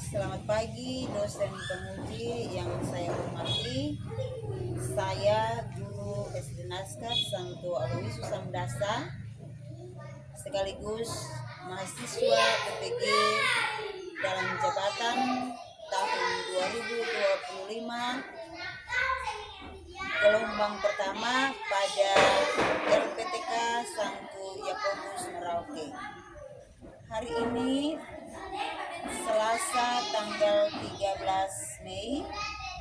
Selamat pagi dosen penguji yang saya hormati. Saya Guru SD Naskah Santo Aloysius Samdasa sekaligus mahasiswa PPG dalam jabatan tahun 2025 gelombang pertama pada LPTK Santo Yakobus Merauke. Hari ini Selasa tanggal 13 Mei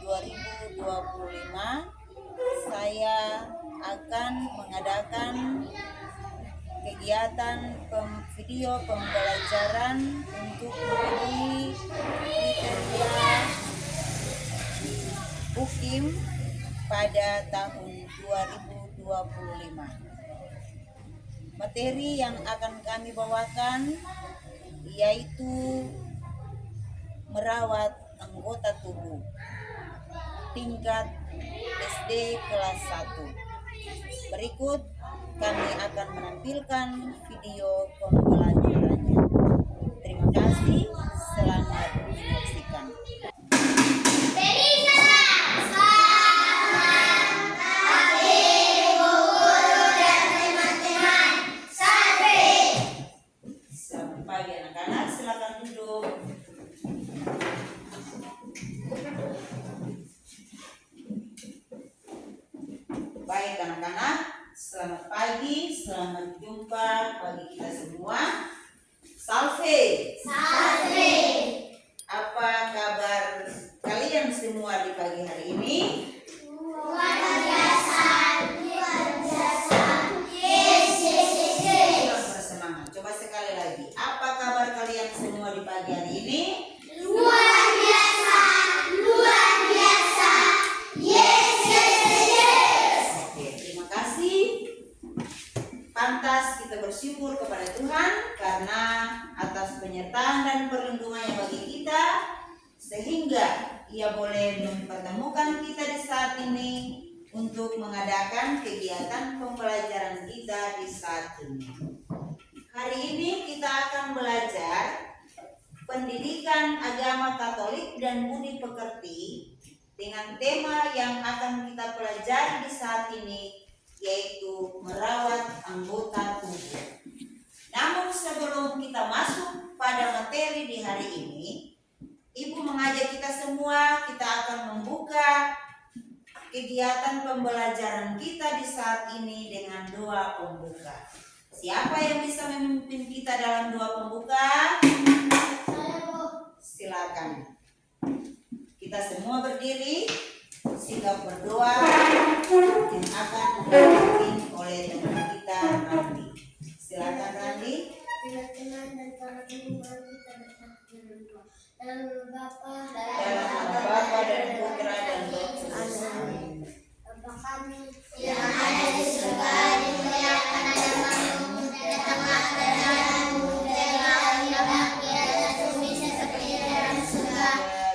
2025 saya akan mengadakan kegiatan video pembelajaran untuk memenuhi kriteria UKIM pada tahun 2025. Materi yang akan kami bawakan yaitu merawat anggota tubuh tingkat SD kelas 1. Berikut kami akan menampilkan video pembelajarannya. Terima kasih, selamat menyaksikan. Selamat pagi anak-anak, silakan duduk. Baik anak-anak, selamat pagi, selamat jumpa bagi kita semua. Salve. Salve. Apa kabar kalian semua di pagi hari ini? Luar biasa. Luar biasa. Yes, yes, yes, yes. Bersemangat. Coba sekali lagi. Apa kabar kalian semua di pagi hari ini? Luar biasa. Luar biasa. Yes, yes, yes, yes. Oke, terima kasih. Pantas kita bersyukur kepada Tuhan karena atas penyertaan dan perlindungannya bagi kita, sehingga Ia boleh mempertemukan kita di saat ini untuk mengadakan kegiatan pembelajaran kita di saat ini. Hari ini kita akan belajar pendidikan agama Katolik dan budi pekerti dengan tema yang akan kita pelajari di saat ini, yaitu merawat anggota tubuh. Namun sebelum kita masuk pada materi di hari ini, Ibu mengajak kita semua, kita akan membuka kegiatan pembelajaran kita di saat ini dengan doa pembuka. Siapa yang bisa memimpin kita dalam doa pembuka? Saya, Bu. Silakan. Kita semua berdiri, sikap berdoa yang akan dipimpin oleh teman kita Randi. Silakan Randi. Teman-teman dan para pendengar kita bersama berdoa. Dalam nama Bapa Dalam nama Bapa dan Putra dan Roh Kudus. Amin. Bapa kami yang ada di surga, dimuliakan namamu, datanglah kerajaanmu, jadilah kehendakmu di atas bumi seperti di dalam surga.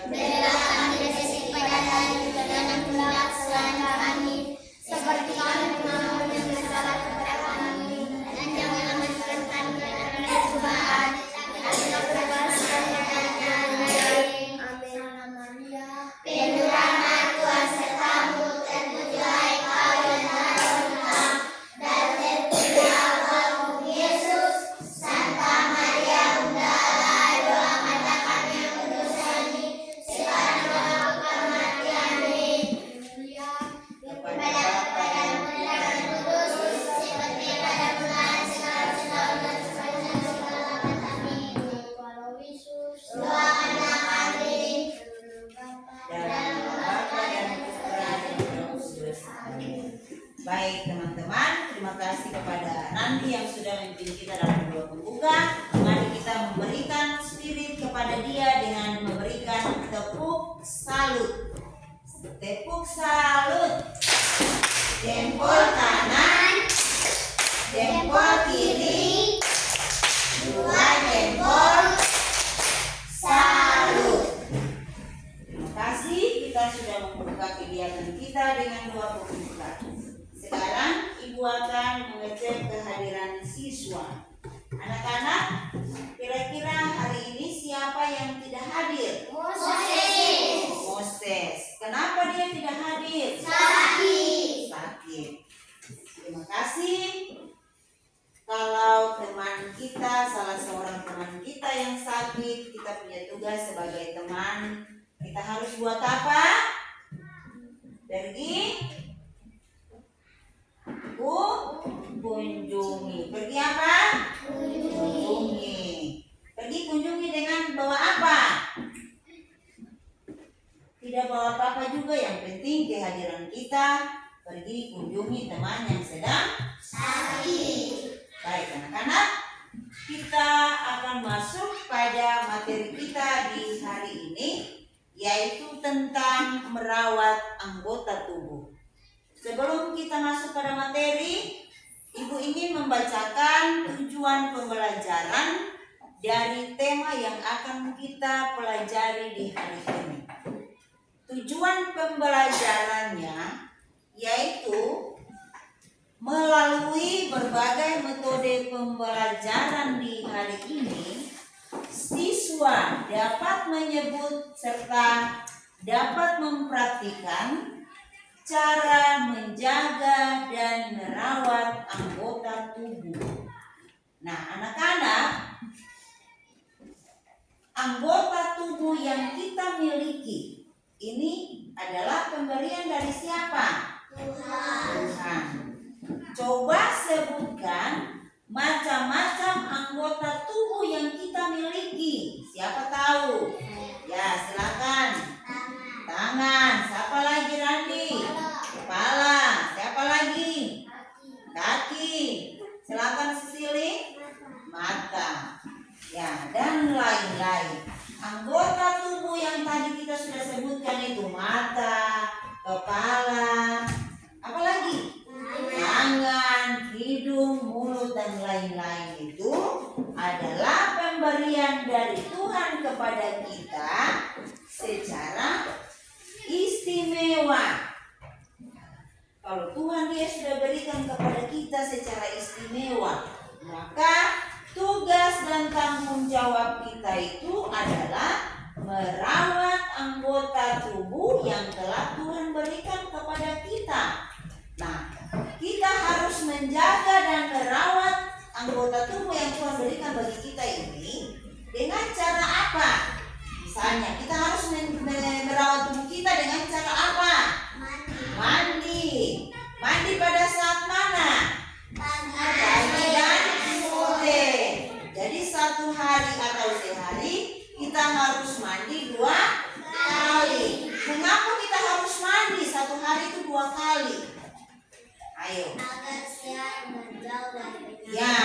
Berilah kami rezeki pada hari ini dan ampunilah kesalahan kami, seperti kami mengampuni yang bersalah kepada kami, dan janganlah masukkan kami ke dalam pencobaan, tetapi bebaskan kami dari yang jahat. Amin. Salam Maria, penuh rahmat, Tuhan sertamu, terpujilah engkau di antara wanita, dan terpujilah buahmu Yesus. Santa Maria Bunda Allah, doakanlah kami yang berdosa ini, sekarang dan waktu kematian kami. Haleluya. Kepada Bapa dan Putra dan Kudus, seperti pada permulaan, sekarang, selalu, dan sepanjang segala abad. Amin. Doakanlah kami. Dalam nama Bapa dan Putra dan Roh Kudus. Amin. Baik teman-teman, terima kasih kepada Nanti yang sudah memimpin kita dalam doa pembuka. Mari kita memberikan spirit kepada dia dengan memberikan tepuk salut. Tepuk salut. Jempol kanan, jempol kiri, dua jempol, salut. Terima kasih, kita sudah membuka kegiatan kita dengan doa pembuka. Sekarang Ibu akan mengecek kehadiran siswa. Anak-anak, kira-kira yang sakit, kita punya tugas sebagai teman. Kita harus buat apa? Pergi kunjungi. Pergi apa? Kunjungi. Pergi kunjungi dengan bawa apa? Tidak bawa apa-apa juga, yang penting kehadiran kita. Pergi kunjungi teman yang sedang sakit. Baik anak-anak, kita akan masuk pada materi kita di hari ini, yaitu tentang merawat anggota tubuh. Sebelum kita masuk pada materi, Ibu ingin membacakan tujuan pembelajaran dari tema yang akan kita pelajari di hari ini. Tujuan pembelajarannya yaitu melalui berbagai metode pembelajaran di hari ini, siswa dapat menyebut serta dapat mempraktikkan cara menjaga dan merawat anggota tubuh. Nah, anak-anak, anggota tubuh yang kita miliki ini adalah pemberian dari siapa? Tuhan. Coba sebutkan macam-macam anggota tubuh yang kita miliki. Siapa tahu? Ya, silakan. Tangan. Siapa lagi, Randi? Kepala. Siapa lagi? Kaki. Silakan Sisili. Mata. Ya, dan lain-lain. Anggota tubuh yang tadi kita sudah sebutkan itu mata, kepala, apa lagi? Tangan, hidung, mulut, dan lain-lain itu adalah pemberian dari Tuhan kepada kita secara istimewa. Kalau Tuhan dia sudah berikan kepada kita secara istimewa, maka tugas dan tanggung jawab kita itu adalah merawat anggota tubuh yang telah Tuhan berikan kepada kita. Nah, kita harus menjaga dan merawat anggota tubuh yang Tuhan berikan bagi kita ini dengan cara apa? Misalnya, kita harus merawat tubuh kita dengan cara apa? Mandi. Mandi pada saat mana? Pagi dan sore. Jadi satu hari atau sehari kita harus mandi 2 kali. Mengapa kita harus mandi satu hari itu 2 kali? Ayo. Agar sehat menjauh dari penyakit. Ya,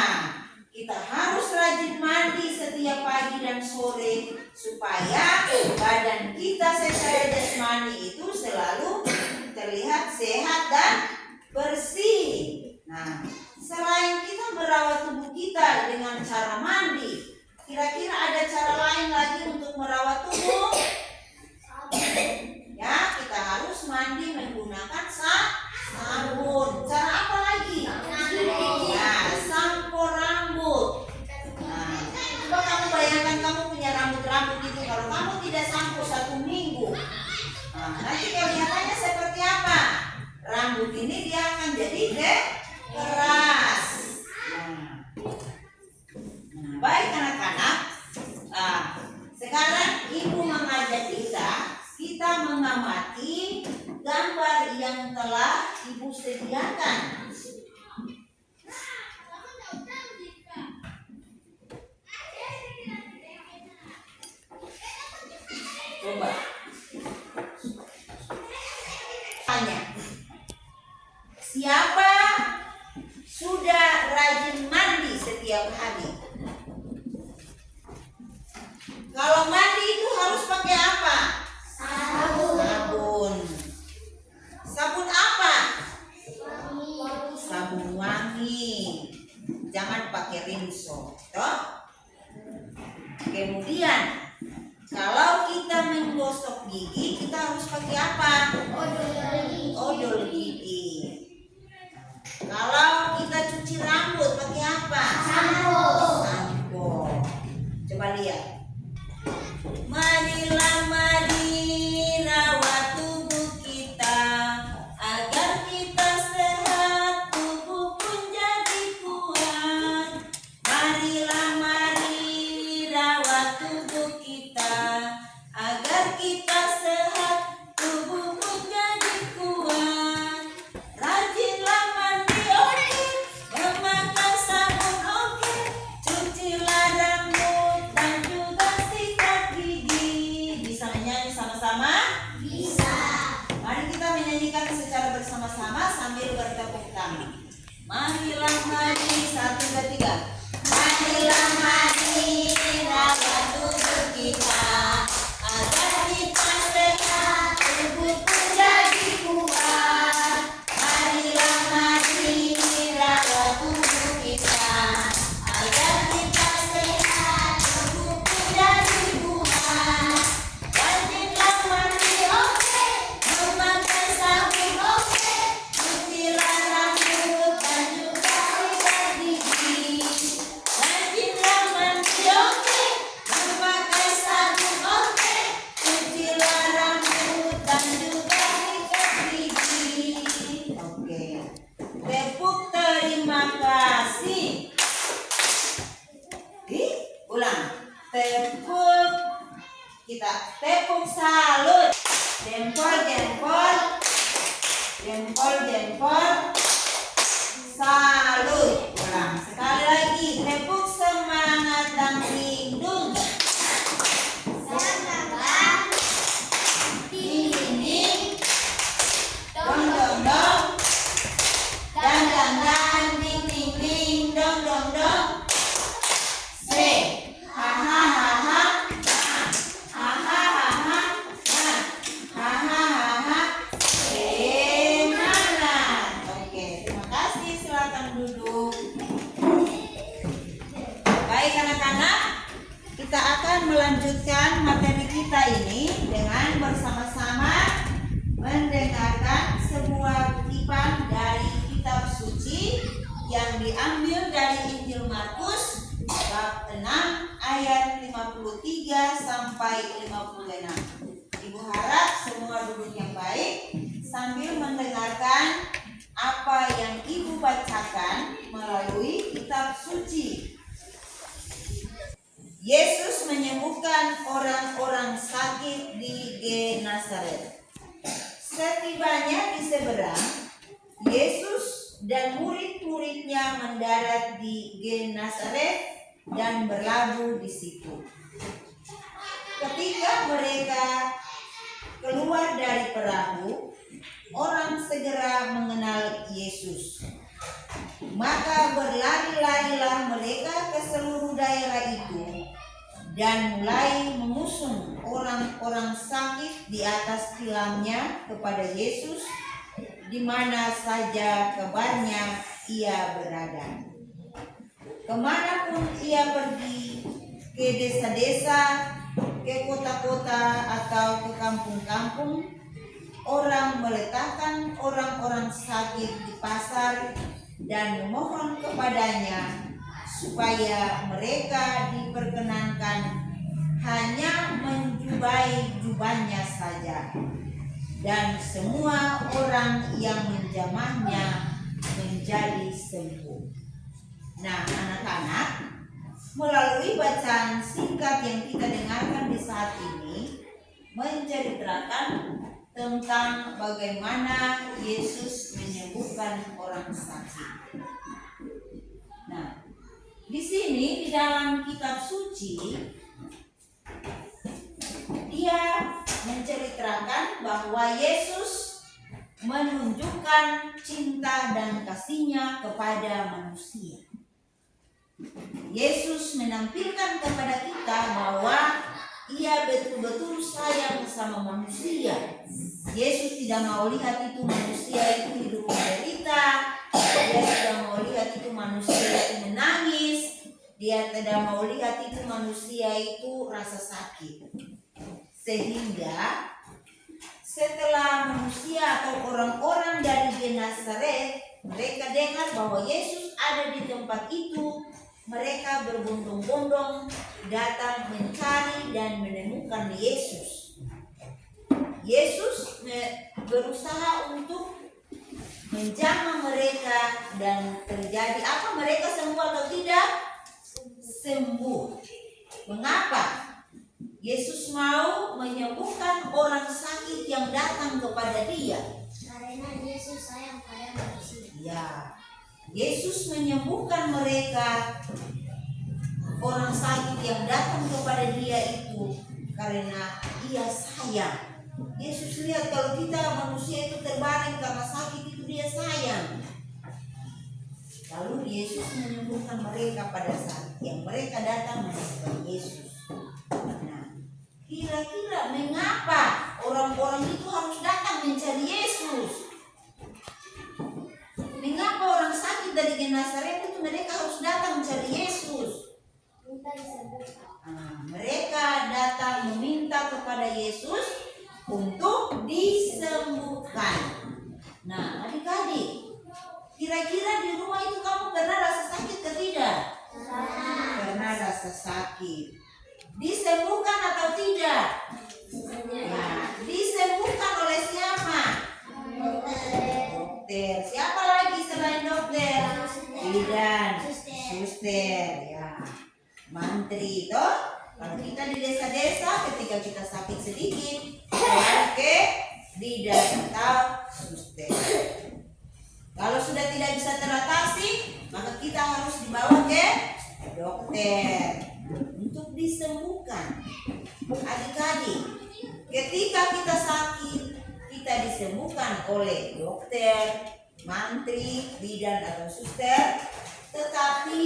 kita harus rajin mandi setiap pagi dan sore supaya badan kita secara jasmani itu selalu terlihat sehat dan bersih. Nah, selain kita merawat tubuh kita dengan cara mandi, kira-kira ada cara lain lagi untuk merawat tubuh? Ya, kita harus mandi menggunakan sabun. Cara apa lagi? Ya, sampo rambut. Nah, coba kamu bayangkan kamu punya rambut-rambut itu, kalau kamu tidak sampo 1 minggu, nah, nanti kelihatannya seperti apa? Rambut ini dia akan jadi keras. Nah, baik anak-anak. Nah, sekarang Ibu mengajak kita mengamati gambar yang telah Ibu sediakan. Coba. Tanya. Siapa sudah rajin mandi setiap hari? Kalau mandi itu harus pakai apa? Sabun. Sabun apa? Sabun wangi. Jangan pakai rinso, toh? Kemudian kalau kita menggosok gigi, kita harus pakai apa? Odol gigi. Kalau kita cuci rambut, pakai apa? Sampo. Coba lihat. Marilah mari rawat tubuh kita agar kita sehat, tubuh pun jadi kuat. Marilah mari rawat Marilah mari, 1, 2, 3. Marilah mari rawat tubuh kita agar kita sehat, tubuhku jadi kuat. Marilah mari rawat tubuh kita agar kita sehat, tubuhku jadi kuat. Rajinlah mandi oke, memakai sabun oke, cucilah rambut dan juga sikat gigi. Rajinlah mandi oke, memakai sabun oke, cucilah rambut dan juga sikat gigi. Oke. Tepuk terima kasih. Ulang. Tepuk. Kita tepuk salut. Jempol, jempol. Jempol, jempol. Salut. Ulang. Sekali lagi. Tepuk semangat dan lindung. Semangat, Dinding. Dong, dong, dong. Dan, dan, ding, ding, ding. Dong, dong, dong. Say. Ha, ha, ha, ha. Ha, ha, ha, ha. Ha, ha, ha, ha. Semangat. Oke, terima kasih. Silakan duduk. Baik anak-anak, kita akan melanjutkan materi kita ini dengan bersama-sama mendengarkan sebuah kutipan dari kitab suci yang diambil dari Injil Markus bab 6 ayat 53 sampai 56. Ibu harap semua duduk yang baik sambil mendengarkan apa yang Ibu bacakan melalui kitab suci. Yesus menyembuhkan orang-orang sakit di Genesaret. Setibanya di seberang, Yesus dan murid-muridnya mendarat di Genesaret dan berlabuh di situ. Ketika mereka keluar dari perahu, orang segera mengenal Yesus. Maka berlari-larilah mereka ke seluruh daerah itu dan mulai mengusung orang-orang sakit di atas tilamnya kepada Yesus di mana saja kabarnya ia berada. Kemanapun ia pergi, ke desa-desa, ke kota-kota atau ke kampung-kampung, orang meletakkan orang-orang sakit di pasar dan memohon kepadanya supaya mereka diperkenankan hanya menjubai jubahnya saja, dan semua orang yang menjamahnya menjadi sembuh. Nah, anak-anak, melalui bacaan singkat yang kita dengarkan di saat ini menceritakan tentang bagaimana Yesus menyembuhkan orang sakit. Nah, di sini di dalam kitab suci dia menceritakan bahwa Yesus menunjukkan cinta dan kasih-Nya kepada manusia. Yesus menampilkan kepada kita bahwa ia betul-betul sayang sama manusia. Yesus tidak mau lihat itu manusia itu hidup menderita. Dia tidak mau lihat itu manusia itu menangis. Dia tidak mau lihat itu manusia itu rasa sakit. Sehingga setelah manusia atau orang-orang dari Genesaret mereka dengar bahwa Yesus ada di tempat itu, mereka berbondong-bondong datang mencari dan menemukan Yesus. Yesus berusaha untuk menjamah mereka dan terjadi apa? Mereka sembuh atau tidak? Sembuh. Mengapa? Yesus mau menyembuhkan orang sakit yang datang kepada Dia. karena Yesus sayang pada manusia. Ya, Yesus menyembuhkan mereka orang sakit yang datang kepada Dia itu karena Ia sayang. Yesus lihat kalau kita manusia itu terbaring karena sakit itu Dia sayang. Lalu Yesus menyembuhkan mereka pada saat yang mereka datang menyembah Yesus. Nah, kira-kira mengapa orang-orang itu harus datang mencari Yesus? Mengapa orang sakit dari Genesaret itu mereka harus datang mencari Yesus? Mereka datang meminta kepada Yesus untuk disembuhkan. Nah, adik-adik, kira-kira di rumah itu kamu pernah rasa sakit atau tidak? Pernah rasa sakit. Disembuhkan atau tidak? Nah, disembuhkan oleh siapa? Dokter. Siapa lagi selain dokter? Bidan, suster, ya, mantri, toh. Kalau kita di desa-desa, ketika kita sakit sedikit, kita ke bidan atau suster. Kalau sudah tidak bisa teratasi, maka kita harus dibawa ke dokter untuk disembuhkan. Adik-adik, ketika kita sakit, kita disembuhkan oleh dokter, mantri, bidan atau suster, tetapi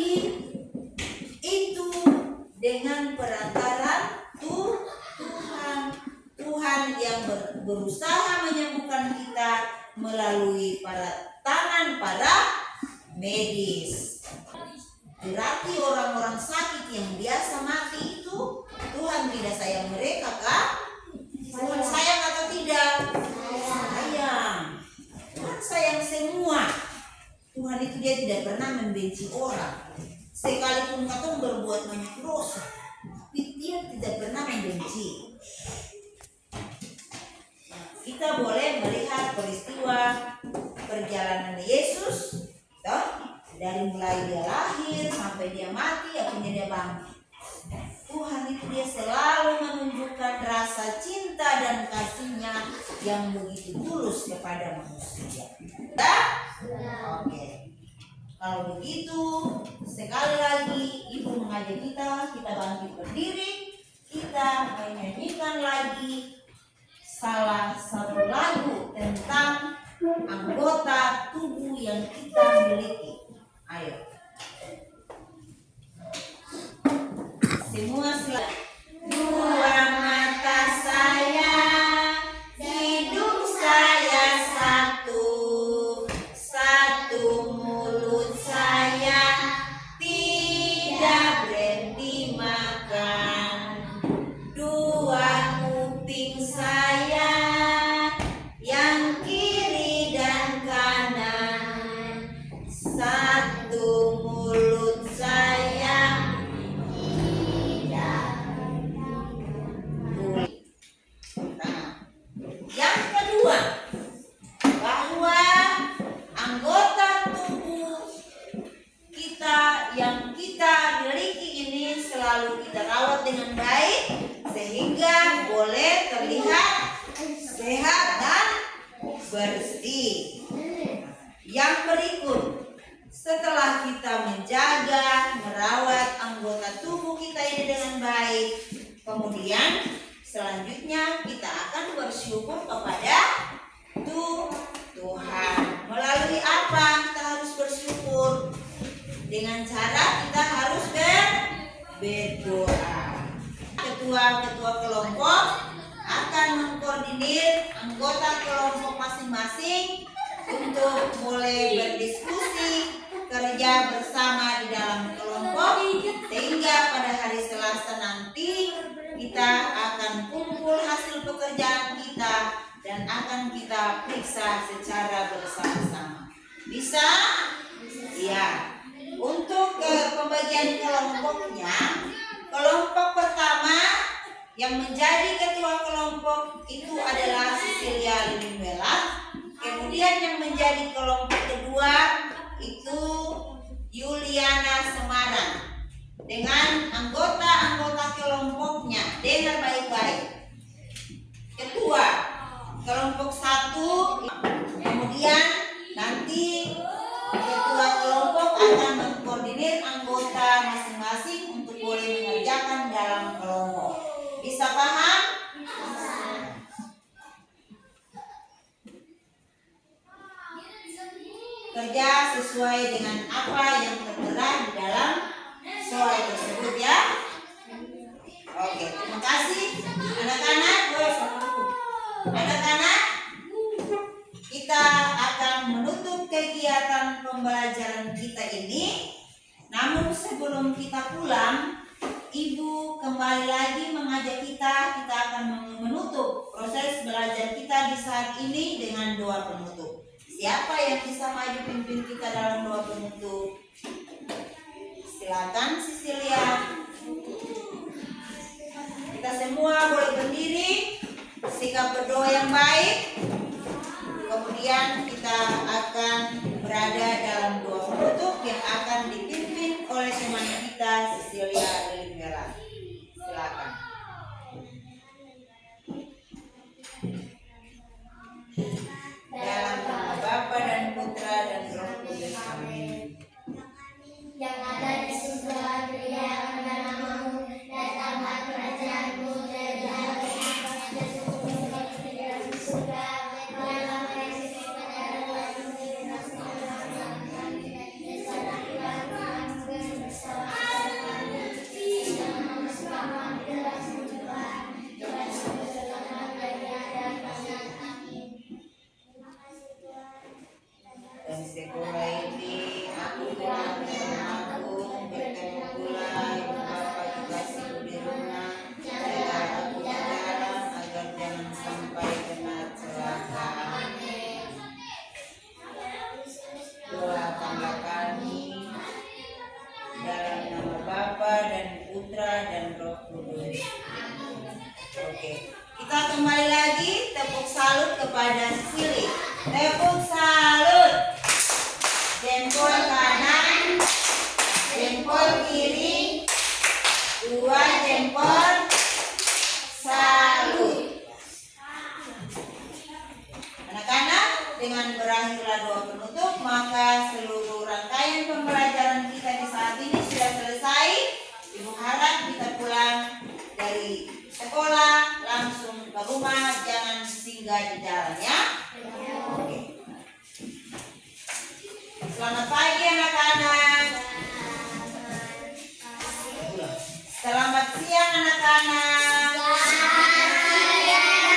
itu dengan perantaraan Tuhan yang berusaha menyembuhkan kita melalui tangan para medis. Berarti orang-orang sakit yang biasa mati itu Tuhan tidak sayang mereka, kah? Tuhan sayang atau tidak? Sayang. Tuhan sayang semua. Tuhan itu dia tidak pernah membenci orang. Sekalipun katong berbuat banyak dosa, tapi dia tidak pernah membenci. Kita boleh melihat peristiwa perjalanan Yesus, toh, dari mulai dia lahir sampai dia mati, akhirnya dia bangkit. Tuhan itu dia selalu menunjukkan rasa cinta dan kasihnya yang begitu tulus kepada manusia. Oke. Kalau begitu, sekali lagi Ibu mengajak kita bangkit berdiri, kita menyanyikan lagi salah satu lagu tentang anggota tubuh yang kita miliki. Ayo. Semua silakan. Dua mata saya, hidung saya satu mulut saya tidak berhenti makan, dua kuping saya yang kiri dan kanan, satu mulut saya tidak boleh. Nah, yang kedua, bahwa anggota tubuh kita yang kita miliki ini selalu kita rawat dengan baik sehingga boleh terlihat sehat dan bersih. Yang berikut, setelah kita menjaga, merawat anggota tubuh kita ini dengan baik, kemudian selanjutnya kita akan bersyukur kepada Tuhan. Melalui apa kita harus bersyukur? Dengan cara kita harus berdoa. Ketua kelompok akan mengkoordinir anggota kelompok masing-masing untuk mulai berdiskusi, kerja bersama di dalam kelompok, sehingga pada hari Selasa nanti kita akan kumpul hasil pekerjaan kita dan akan kita periksa secara bersama-sama. Bisa? Ya. Untuk pembagian kelompoknya, kelompok pertama yang menjadi ketua kelompok itu adalah Cecilia Liliwela. Kemudian yang menjadi kelompok kedua itu Yuliana Semarang. Dengan anggota-anggota kelompoknya, dengar baik-baik. Ketua kelompok 1, kemudian nanti ketua kelompok akan mengkoordinir anggota masing-masing untuk boleh mengerjakan dalam kelompok. Bisa paham? Kerja sesuai sesuai dengan apa yang tertera di dalam soal tersebut ya. Oke, terima kasih anak-anak. Anak-anak, kita akan menutup kegiatan pembelajaran kita ini. Namun sebelum kita pulang, Ibu kembali lagi mengajak kita akan menutup proses belajar kita di saat ini dengan doa penutup. Siapa yang bisa maju pimpin kita dalam doa penutup? Silakan Cecilia. Kita semua boleh berdiri, sikap berdoa yang baik. Kemudian kita akan berada dalam doa penutup yang akan dipimpin oleh teman kita Cecilia Delimela. Silakan. Dalam nama Bapa dan Putra dan Roh Kudus. Amin. Yang ada di surga, dimuliakan namamu, datanglah kerajaanmu, jadilah kehendakmu seperti di dalam surga. Berikanlah kami sekarang dan berikanlah kami kesalahan kami bersalah kami, jangan memasukkan kami ke dalam pencobaan, dan selamatkanlah dari yang jahat. Amin. Dan sekolah ini aku telah aku bertemu pula ibu bapa juga sibuk di rumah. Jaga aku di jalan agar jangan sampai kena celaka. Doakanlah kami dalam nama Bapa dan Putra dan Roh Kudus. Oke, kita kembali lagi tepuk salut kepada Sili. Tepuk salut. Jempol kanan, jempol kiri, 2 jempol, salut. Anak-anak, dengan berakhirlah doa penutup, maka seluruh rangkaian pembelajaran kita di saat ini sudah selesai. Ibu harap kita pulang dari sekolah langsung ke rumah, jangan singgah di jalan ya. Oke. Selamat pagi anak-anak. Selamat siang anak-anak. Selamat siang.